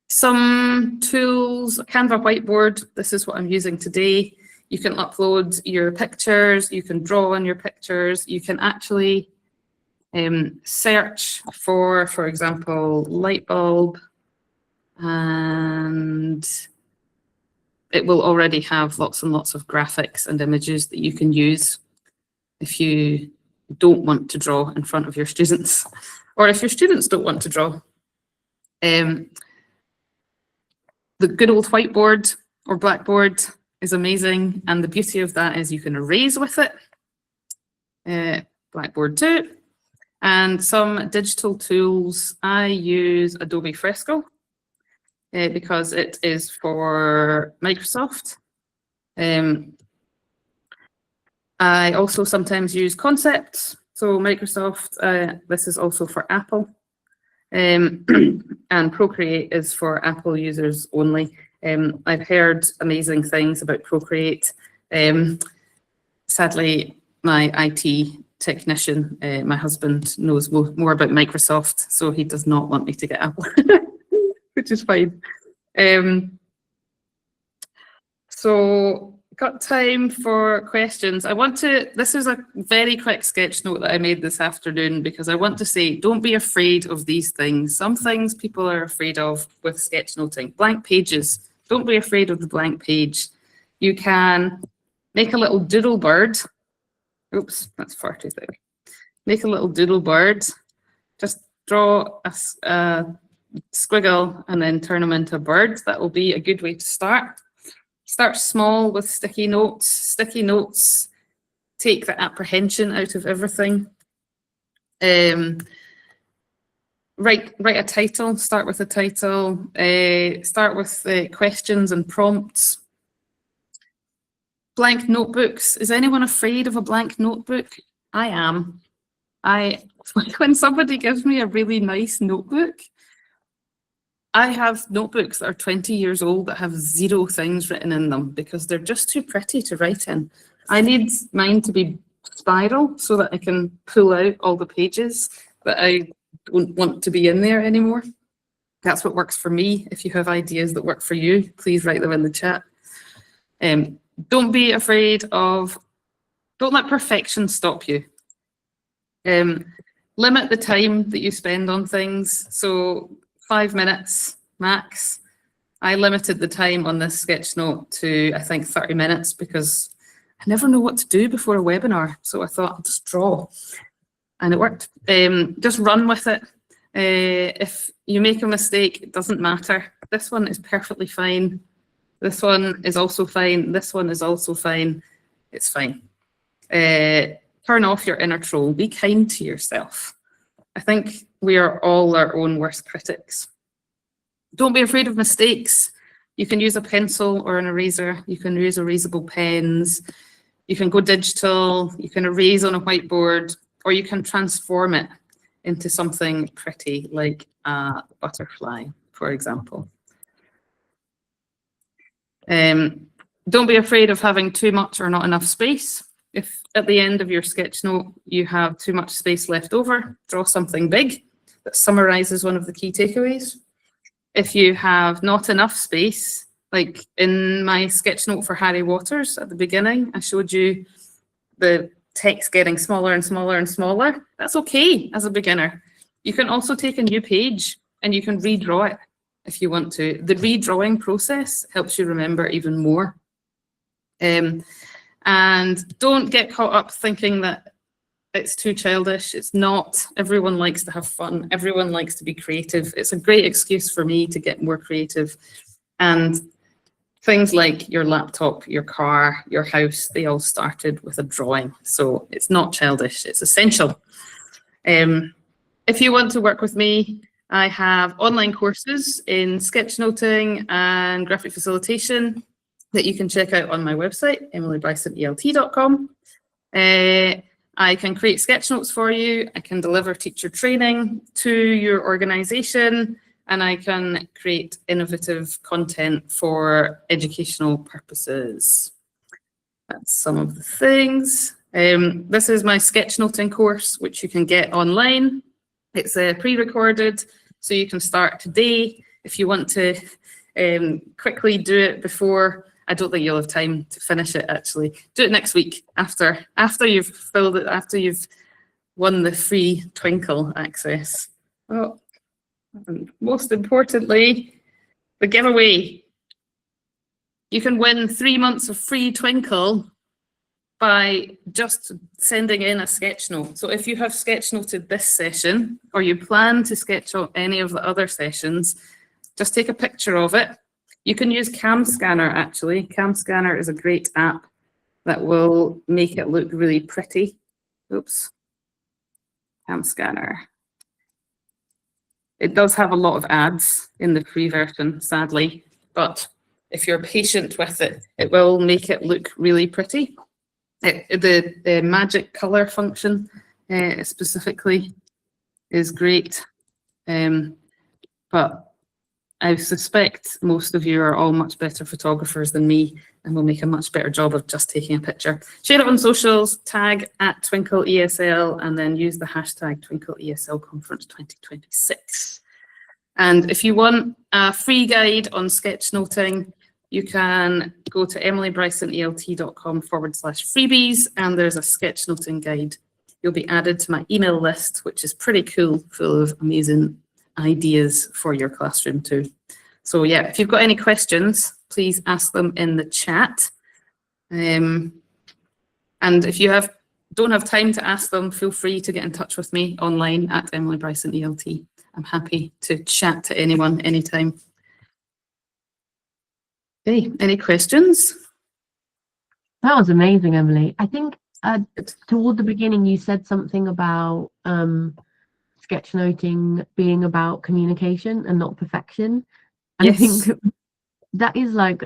Some tools, Canva whiteboard, this is what I'm using today. You can upload your pictures, you can draw on your pictures, you can actually search for example, light bulb, and it will already have lots and lots of graphics and images that you can use if you don't want to draw in front of your students, or if your students don't want to draw. The good old whiteboard or blackboard is amazing, and the beauty of that is you can erase with it. Blackboard too. And some digital tools, I use Adobe Fresco because it is for Microsoft. I also sometimes use Concepts. So Microsoft, this is also for Apple. And Procreate is for Apple users only. I've heard amazing things about Procreate. Sadly, my IT technician, my husband, knows more about Microsoft, so he does not want me to get Apple, which is fine. So got time for questions. This is a very quick sketch note that I made this afternoon because I want to say, don't be afraid of these things. Some things people are afraid of with sketchnoting. Blank pages. Don't be afraid of the blank page. You can make a little doodle bird. Oops, that's far too thick. Make a little doodle bird. Just draw a squiggle and then turn them into a bird. That will be a good way to start. Start small with sticky notes. Sticky notes take the apprehension out of everything. Write a title. Start with a title. Start with questions and prompts. Blank notebooks. Is anyone afraid of a blank notebook? I am. When somebody gives me a really nice notebook, I have notebooks that are 20 years old that have 0 things written in them because they're just too pretty to write in. I need mine to be spiral so that I can pull out all the pages that I don't want to be in there anymore. That's what works for me. If you have ideas that work for you, please write them in the chat. Don't be afraid of, don't let perfection stop you. Limit the time that you spend on things. So 5 minutes max. I limited the time on this sketch note to, I think, 30 minutes because I never know what to do before a webinar. So I thought I'll just draw, and it worked. Just run with it. If you make a mistake, it doesn't matter. This one is perfectly fine. This one is also fine. This one is also fine. It's fine. Turn off your inner troll. Be kind to yourself. I think we are all our own worst critics. Don't be afraid of mistakes. You can use a pencil or an eraser. You can use erasable pens. You can go digital. You can erase on a whiteboard, or you can transform it into something pretty like a butterfly, for example. Don't be afraid of having too much or not enough space. If at the end of your sketch note you have too much space left over, draw something big that summarizes one of the key takeaways. If you have not enough space, like in my sketch note for Harry Waters at the beginning, I showed you the text getting smaller and smaller and smaller. That's okay as a beginner. You can also take a new page and you can redraw it if you want to. The redrawing process helps you remember even more. And don't get caught up thinking that it's too childish. It's not. Everyone likes to have fun. Everyone likes to be creative. It's a great excuse for me to get more creative. And things like your laptop, your car, your house, they all started with a drawing. So it's not childish. It's essential. If you want to work with me, I have online courses in sketchnoting and graphic facilitation that you can check out on my website, emilybrysonelt.com. I can create sketch notes for you. I can deliver teacher training to your organization, and I can create innovative content for educational purposes. That's some of the things. This is my sketchnoting course, which you can get online. It's pre-recorded, so you can start today. If you want to quickly do it before, I don't think you'll have time to finish it actually. Do it next week after you've filled it, after you've won the free Twinkl access. Oh, and most importantly, the giveaway. You can win 3 months of free Twinkl by just sending in a sketch note. So if you have sketch noted this session, or you plan to sketch out any of the other sessions, just take a picture of it. You can use Cam Scanner actually. Cam Scanner is a great app that will make it look really pretty. Oops. Cam Scanner. It does have a lot of ads in the free version, sadly, but if you're patient with it, it will make it look really pretty. The magic color function specifically is great, but I suspect most of you are all much better photographers than me and will make a much better job of just taking a picture. Share it on socials, tag @Twinkl ESL, and then use the hashtag Twinkl ESL Conference 2026. And if you want a free guide on sketchnoting, you can go to emilybrysonelt.com/freebies, and there's a sketchnoting guide. You'll be added to my email list, which is pretty cool, full of amazing ideas for your classroom too. So yeah, if you've got any questions, please ask them in the chat. And if you don't have time to ask them, feel free to get in touch with me online at Emily Bryson ELT. I'm happy to chat to anyone anytime. Okay, any questions? That was amazing, Emily. I think toward the beginning you said something about sketchnoting being about communication and not perfection. And Yes. I think that is like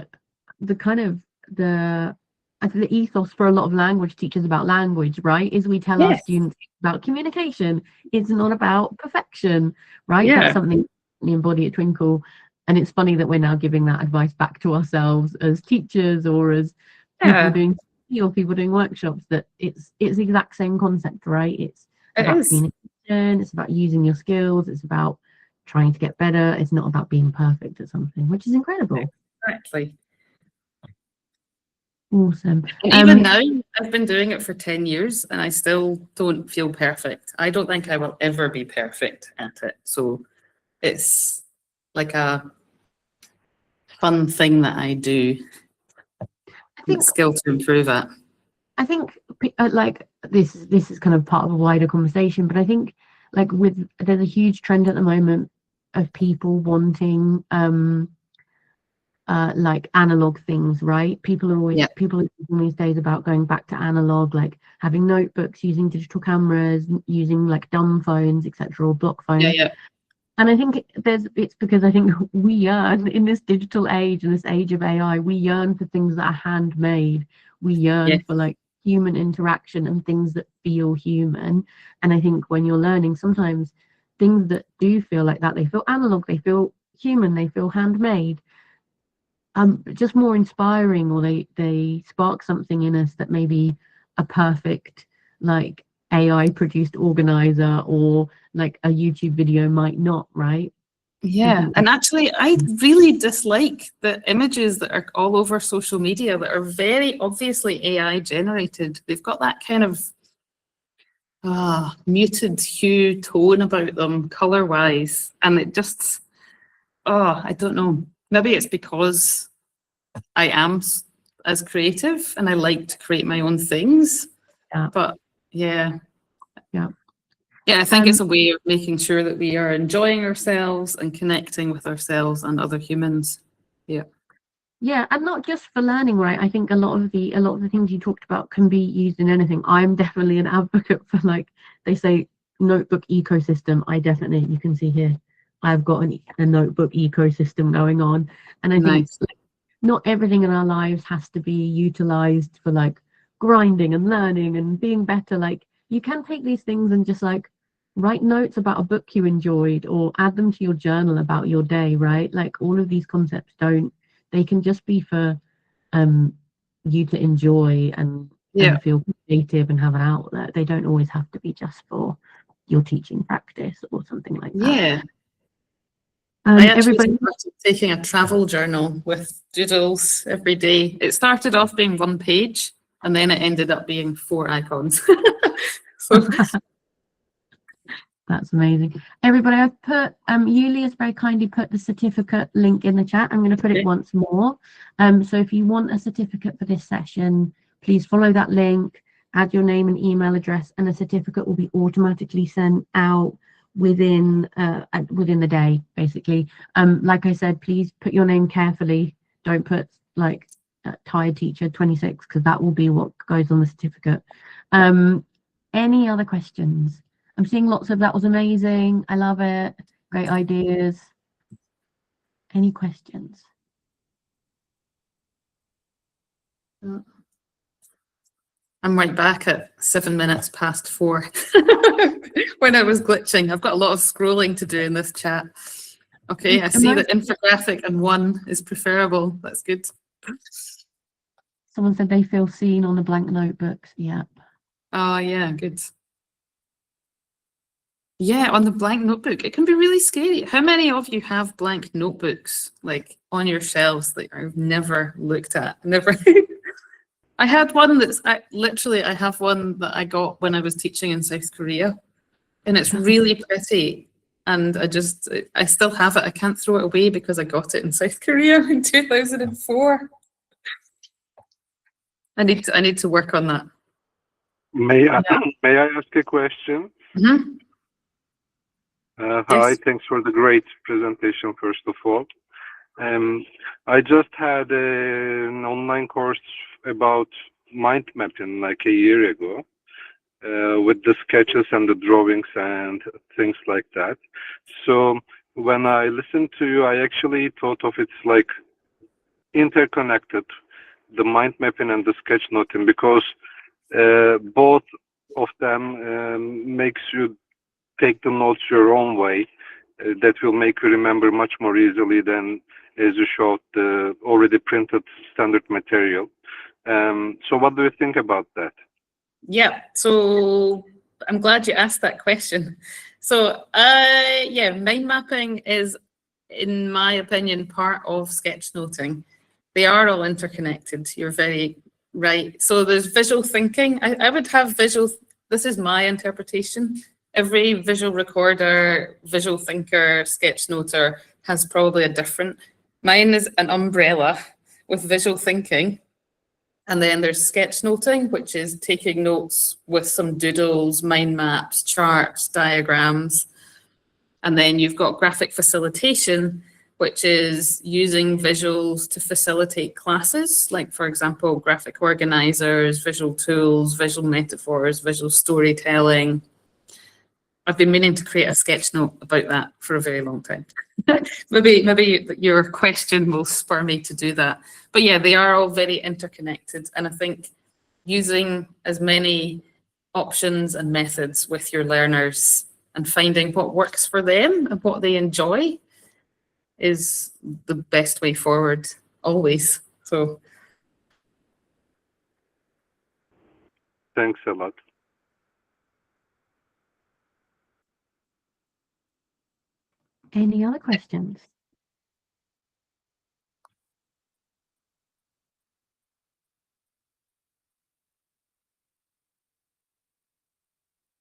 the kind of the ethos for a lot of language teachers about language, right? Is we tell our Yes. students about communication. It's not about perfection, right? Yeah. That's something we embody at Twinkl. And it's funny that we're now giving that advice back to ourselves as teachers or as people doing or people doing workshops, that it's the exact same concept, right? It's about communication, it's about using your skills, it's about trying to get better. It's not about being perfect at something, which is incredible. Exactly. Awesome. And even now, I've been doing it for 10 years and I still don't feel perfect. I don't think I will ever be perfect at it. So it's like a fun thing that I do. I think skill to improve at. I think like this is kind of part of a wider conversation, but I think like there's a huge trend at the moment of people wanting like analog things, right? People are talking these days about going back to analog, like having notebooks, using digital cameras, using like dumb phones, etc., or block phones. And I think it's because I think we yearn in this digital age, in this age of AI, we yearn for things that are handmade. We yearn for like human interaction and things that feel human. And I think when you're learning, sometimes things that do feel like that, they feel analog, they feel human, they feel handmade. Just more inspiring, or they spark something in us that maybe a perfect like AI produced organizer or like a YouTube video might not, right? Yeah, and actually I really dislike the images that are all over social media that are very obviously AI generated. They've got that kind of muted hue tone about them color wise, and it just I don't know, maybe it's because I am as creative and I like to create my own things. But yeah, I think it's a way of making sure that we are enjoying ourselves and connecting with ourselves and other humans. Yeah, and not just for learning, right? I think a lot of the things you talked about can be used in anything. I'm definitely an advocate for, like they say, notebook ecosystem. You can see here, I've got a notebook ecosystem going on, and I think not everything in our lives has to be utilized for like grinding and learning and being better. Like you can take these things and just like write notes about a book you enjoyed or add them to your journal about your day, right? Like all of these concepts they can just be for you to enjoy and feel creative and have an outlet. They don't always have to be just for your teaching practice or something like that. I actually started taking a travel journal with doodles every day. It started off being one page and then it ended up being 4 icons. So that's amazing. Everybody, I've put Yuli has very kindly put the certificate link in the chat. I'm going to put it once more. So if you want a certificate for this session, please follow that link, add your name and email address, and a certificate will be automatically sent out within the day, basically. Like I said, please put your name carefully. Don't put like tired teacher 26, because that will be what goes on the certificate. Any other questions? I'm seeing lots of that was amazing. I love it. Great ideas. Any questions? I'm right back at 7 minutes past 4 when I was glitching. I've got a lot of scrolling to do in this chat. Okay, I see that infographic and 1 is preferable. That's good. Someone said they feel seen on the blank notebooks. Yeah. Oh, yeah, good. Yeah, on the blank notebook. It can be really scary. How many of you have blank notebooks like on your shelves that I've never looked at? Never. I had one I have one that I got when I was teaching in South Korea, and it's really pretty. And I still have it. I can't throw it away because I got it in South Korea in 2004. I need to work on that. May I ask a question? Mhm. Hi, Yes. thanks for the great presentation, first of all. I just had an online course about mind mapping like a year ago, with the sketches and the drawings and things like that. So when I listened to you, I actually thought of it's like interconnected, the mind mapping and the sketchnoting, because both of them makes you take the notes your own way. That will make you remember much more easily than as you showed the already printed standard material. So what do you think about that? Yeah, so I'm glad you asked that question. So, yeah, mind mapping is, in my opinion, part of sketchnoting. They are all interconnected. You're very right. So there's visual thinking. I would have this is my interpretation. Every visual recorder, visual thinker, sketchnoter has probably a different. Mine is an umbrella with visual thinking. And then there's sketchnoting, which is taking notes with some doodles, mind maps, charts, diagrams. And then you've got graphic facilitation, which is using visuals to facilitate classes, like, for example, graphic organizers, visual tools, visual metaphors, visual storytelling. I've been meaning to create a sketch note about that for a very long time. maybe your question will spur me to do that. But yeah, they are all very interconnected. And I think using as many options and methods with your learners and finding what works for them and what they enjoy is the best way forward, always. So Thanks a lot. Any other questions?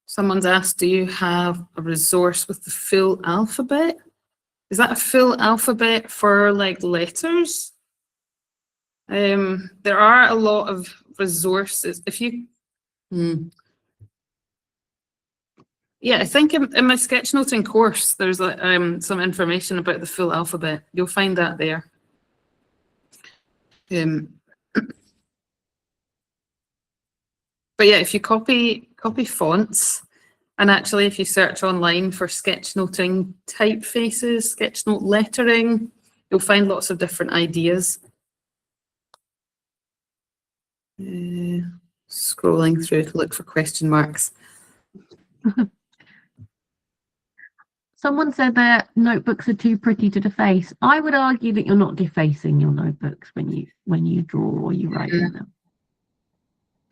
someone's asked, do you have a resource with the full alphabet? Is that a full alphabet for like letters? There are a lot of resources. If you, yeah, I think in my sketchnoting course, there's some information about the full alphabet. You'll find that there. But yeah, if you copy fonts, and actually if you search online for sketchnoting typefaces, sketchnote lettering, you'll find lots of different ideas. Scrolling through to look for question marks. Someone said that notebooks are too pretty to deface. I would argue that you're not defacing your notebooks when you draw or you write in them.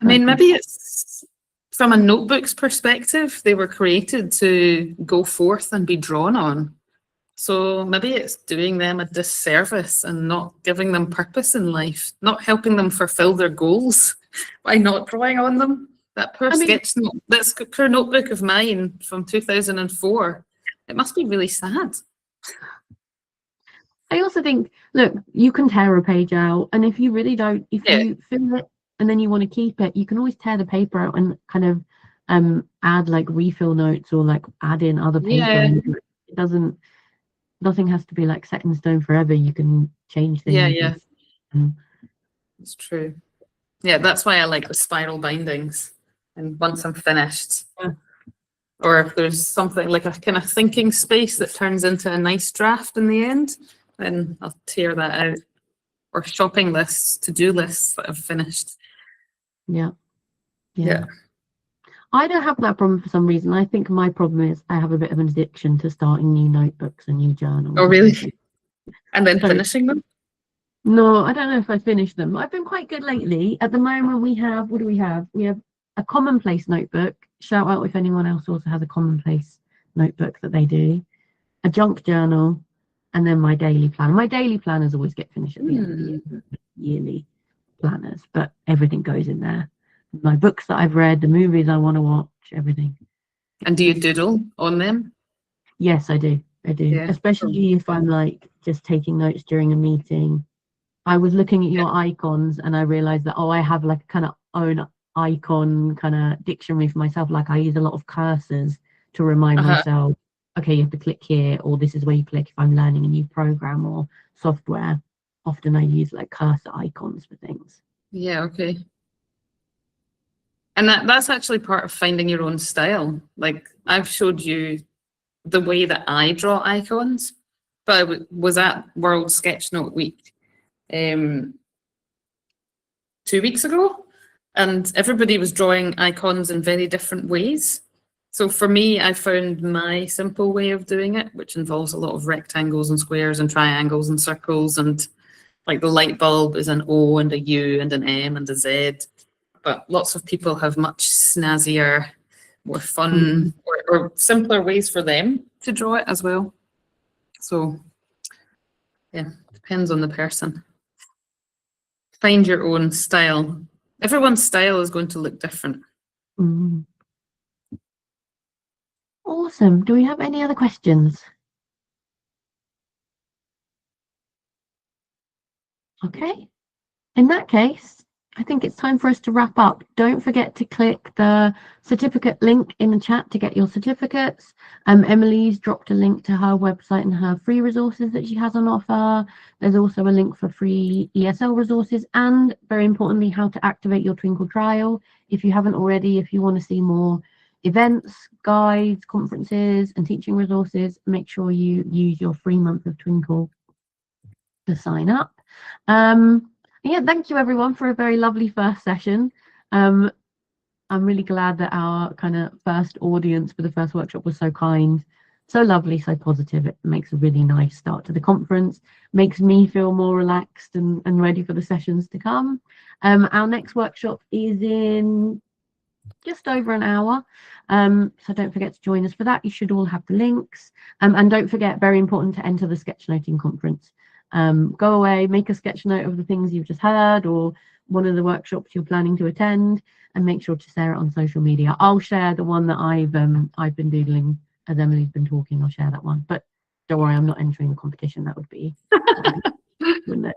I mean, maybe it's from a notebook's perspective, they were created to go forth and be drawn on. So maybe it's doing them a disservice and not giving them purpose in life, not helping them fulfill their goals by not drawing on them. That poor sketch note, that poor notebook of mine from 2004, it must be really sad. I also think, look, you can tear a page out, and if you really don't, if you fill it and then you want to keep it, you can always tear the paper out and kind of add like refill notes or like add in other paper. It doesn't, nothing has to be like set in stone forever. You can change things. It's true. Yeah, that's why I like the spiral bindings. And once I'm finished, or if there's something like a kind of thinking space that turns into a nice draft in the end, then I'll tear that out. Or shopping lists, to-do lists that I've finished. Yeah. I don't have that problem for some reason. I think my problem is I have a bit of an addiction to starting new notebooks and new journals. Oh, really? And then finishing them? No, I don't know if I finished them. I've been quite good lately. At the moment, we have, what do we have? We have a commonplace notebook. Shout out if anyone else also has a commonplace notebook that they do, a junk journal, and then my daily plan. My daily planners always get finished at the end of the year, yearly planners, but everything goes in there. My books that I've read, the movies I want to watch, everything. And do you doodle on them? Yes, I do. I do. Yeah. Especially if I'm like just taking notes during a meeting. I was looking at your icons and I realized that, oh, I have like a kind of own icon kind of dictionary for myself. Like I use a lot of cursors to remind myself, okay, you have to click here, or this is where you click if I'm learning a new program or software. Often I use like cursor icons for things. Yeah, okay. And that's actually part of finding your own style. Like I've showed you the way that I draw icons, but I was at World Sketchnote Week 2 weeks ago, and everybody was drawing icons in very different ways. So for me, I found my simple way of doing it, which involves a lot of rectangles and squares and triangles and circles, and like the light bulb is an O and a U and an M and a Z. But lots of people have much snazzier, more fun or simpler ways for them to draw it as well. So yeah, depends on the person. Find your own style. Everyone's style is going to look different. Awesome. Do we have any other questions? Okay. In that case, I think it's time for us to wrap up. Don't forget to click the certificate link in the chat to get your certificates. Emily's dropped a link to her website and her free resources that she has on offer. There's also a link for free ESL resources and, very importantly, how to activate your Twinkl trial. If you haven't already, if you want to see more events, guides, conferences, and teaching resources, make sure you use your free month of Twinkl to sign up. Yeah, thank you everyone for a very lovely first session. I'm really glad that our kind of first audience for the first workshop was so kind, so lovely, so positive. It makes a really nice start to the conference, makes me feel more relaxed and ready for the sessions to come. Our next workshop is in just over an hour, so don't forget to join us for that. You should all have the links, and don't forget, very important, to enter the Sketchnoting conference. Go away, make a sketch note of the things you've just heard or one of the workshops you're planning to attend, and make sure to share it on social media. I'll share the one that I've been doodling as Emily's been talking. I'll share that one, but don't worry, I'm not entering the competition. That would be wouldn't it?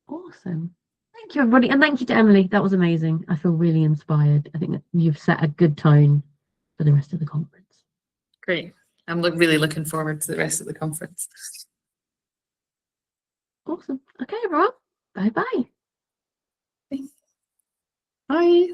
Awesome. Thank you everybody, and thank you to Emily. That was amazing. I feel really inspired. I think that you've set a good tone for the rest of the conference. Great. I'm really looking forward to the rest of the conference. Awesome. Okay, everyone. Bye-bye. Bye.